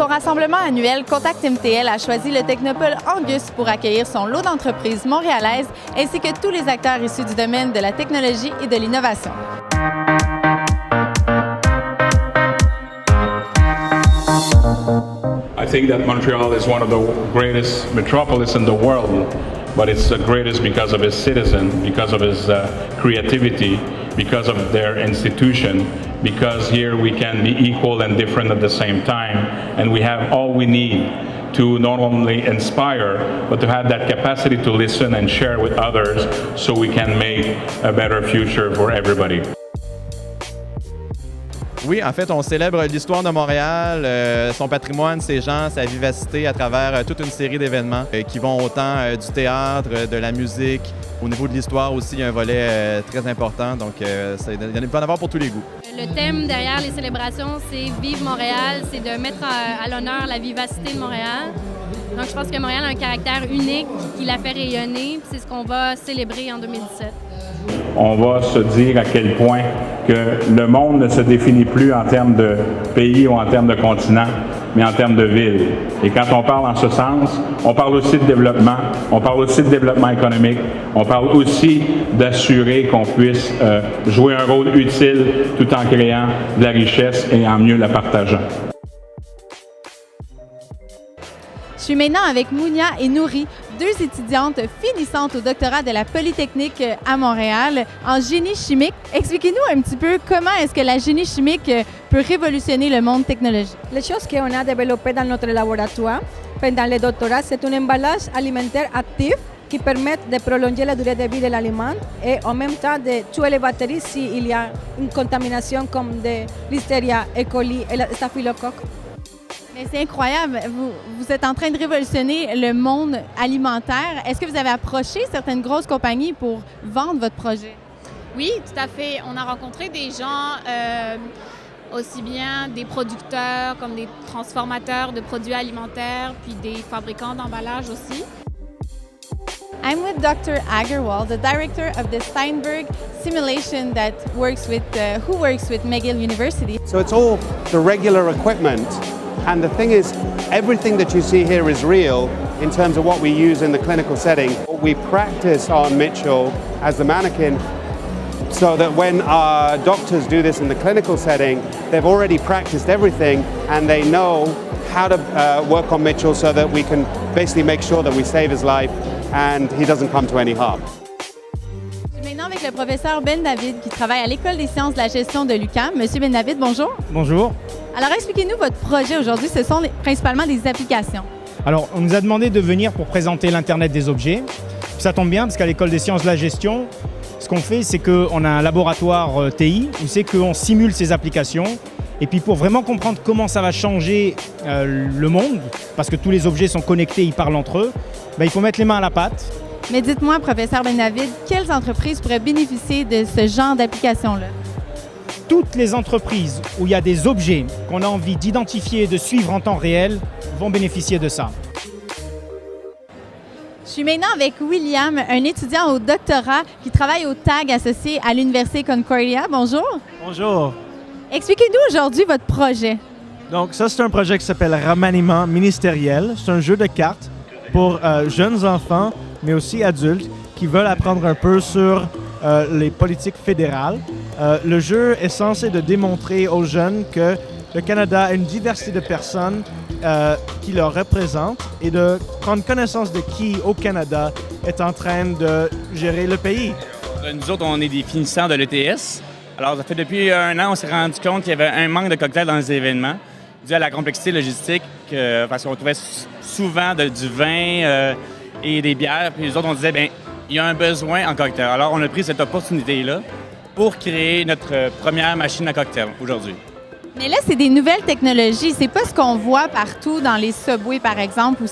rassemblement annuel, Contact MTL a choisi le Technopole Angus pour accueillir son lot d'entreprises montréalaises ainsi que tous les acteurs issus du domaine de la technologie et de l'innovation. I think that Montreal is one of the greatest metropolis in the world, but it's the greatest because of its citizens, because of its creativity, because of their institution, because here we can be equal and different at the same time, and we have all we need to not only inspire, but to have that capacity to listen and share with others so we can make a better future for everybody. Oui, en fait, on célèbre l'histoire de Montréal, son patrimoine, ses gens, sa vivacité à travers toute une série d'événements qui vont autant du théâtre, de la musique. Au niveau de l'histoire aussi, il y a un volet très important, donc il peut en avoir pour tous les goûts. Le thème derrière les célébrations, c'est « Vive Montréal », c'est de mettre à l'honneur la vivacité de Montréal. Donc je pense que Montréal a un caractère unique qui l'a fait rayonner, c'est ce qu'on va célébrer en 2017. On va se dire à quel point que le monde ne se définit plus en termes de pays ou en termes de continent, mais en termes de ville. Et quand on parle en ce sens, on parle aussi de développement, on parle aussi de développement économique, on parle aussi d'assurer qu'on puisse jouer un rôle utile tout en créant de la richesse et en mieux la partageant. Je suis maintenant avec Mounia et Nouri, deux étudiantes finissantes au doctorat de la Polytechnique à Montréal en génie chimique. Expliquez-nous un petit peu comment est-ce que la génie chimique peut révolutionner le monde technologique. Les choses qu'on a développées dans notre laboratoire pendant le doctorat, c'est un emballage alimentaire actif qui permet de prolonger la durée de vie de l'aliment et en même temps de tuer les bactéries s'il y a une contamination comme de Listeria, E. coli et le staphylocoque. Mais c'est incroyable, vous êtes en train de révolutionner le monde alimentaire. Est-ce que vous avez approché certaines grosses compagnies pour vendre votre projet? Oui, tout à fait. On a rencontré des gens, aussi bien des producteurs comme des transformateurs de produits alimentaires, puis des fabricants d'emballage aussi. I'm with Dr. Agarwal, the director of the Steinberg simulation that works with, who works with McGill University. So it's all the regular equipment. And the thing is, everything that you see here is real in terms of what we use in the clinical setting. We practice on Mitchell as the mannequin so that when our doctors do this in the clinical setting, they've already practiced everything and they know how to work on Mitchell so that we can basically make sure that we save his life and he doesn't come to any harm. Je suis maintenant avec le professeur Ben David qui travaille à l'École des sciences de la gestion de l'UQAM. Monsieur Ben David, bonjour. Bonjour. Alors, expliquez-nous votre projet aujourd'hui. Ce sont principalement des applications. Alors, on nous a demandé de venir pour présenter l'Internet des objets. Ça tombe bien parce qu'à l'École des sciences de la gestion, ce qu'on fait, c'est qu'on a un laboratoire TI où c'est qu'on simule ces applications. Et puis pour vraiment comprendre comment ça va changer le monde, parce que tous les objets sont connectés, ils parlent entre eux, il faut mettre les mains à la pâte. Mais dites-moi, professeur Ben David, quelles entreprises pourraient bénéficier de ce genre d'application-là? Toutes les entreprises où il y a des objets qu'on a envie d'identifier et de suivre en temps réel vont bénéficier de ça. Je suis maintenant avec William, un étudiant au doctorat qui travaille au TAG associé à l'Université Concordia. Bonjour. Bonjour. Expliquez-nous aujourd'hui votre projet. Donc ça, c'est un projet qui s'appelle Remaniement ministériel. C'est un jeu de cartes pour jeunes enfants, mais aussi adultes, qui veulent apprendre un peu sur les politiques fédérales. Le jeu est censé de démontrer aux jeunes que le Canada a une diversité de personnes qui le représentent et de prendre connaissance de qui au Canada est en train de gérer le pays. Nous autres, on est des finissants de l'ETS. Alors, ça fait depuis un an, on s'est rendu compte qu'il y avait un manque de cocktails dans les événements, dû à la complexité logistique, parce qu'on trouvait souvent du vin et des bières. Puis les autres, on disait, bien, il y a un besoin en cocktail. Alors, on a pris cette opportunité-là pour créer notre première machine à cocktail aujourd'hui. Mais là, c'est des nouvelles technologies. C'est pas ce qu'on voit partout dans les subways, par exemple, où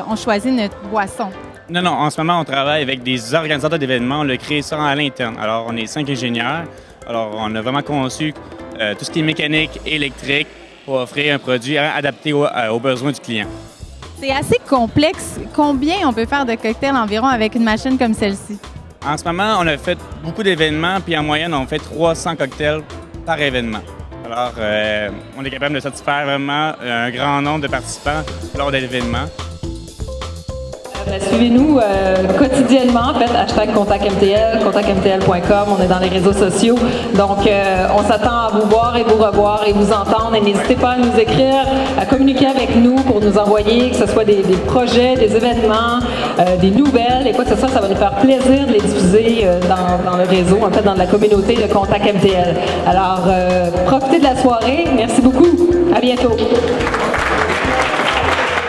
on choisit notre boisson. Non, en ce moment, on travaille avec des organisateurs d'événements. On a créé ça à l'interne. Alors, on est 5 ingénieurs. Alors, on a vraiment conçu tout ce qui est mécanique, électrique, pour offrir un produit adapté aux besoins du client. C'est assez complexe. Combien on peut faire de cocktails environ avec une machine comme celle-ci? En ce moment, on a fait beaucoup d'événements, puis en moyenne, on fait 300 cocktails par événement. Alors, on est capable de satisfaire vraiment un grand nombre de participants lors de l'événement. Suivez-nous quotidiennement, en fait, #ContactMTL, contactmtl.com, on est dans les réseaux sociaux. Donc, on s'attend à vous voir et vous revoir et vous entendre. Et n'hésitez pas à nous écrire, à communiquer avec nous pour nous envoyer, que ce soit des projets, des événements, des nouvelles et quoi que ce soit. Ça va nous faire plaisir de les diffuser dans le réseau, en fait, dans la communauté de ContactMTL. Alors, profitez de la soirée. Merci beaucoup. À bientôt.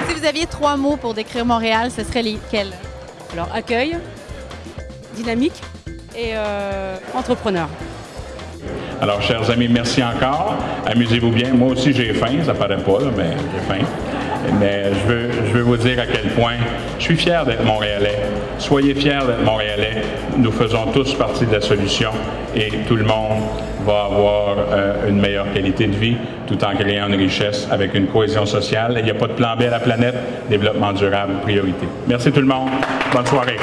Si vous aviez 3 mots pour décrire Montréal, ce serait lesquels? Alors, accueil, dynamique et entrepreneur. Alors, chers amis, merci encore. Amusez-vous bien. Moi aussi, j'ai faim. Ça paraît pas, là, mais j'ai faim. Mais je veux vous dire à quel point je suis fier d'être Montréalais. Soyez fiers d'être Montréalais. Nous faisons tous partie de la solution et tout le monde va avoir une meilleure qualité de vie tout en créant une richesse avec une cohésion sociale. Il n'y a pas de plan B à la planète. Développement durable, priorité. Merci tout le monde. Bonne soirée.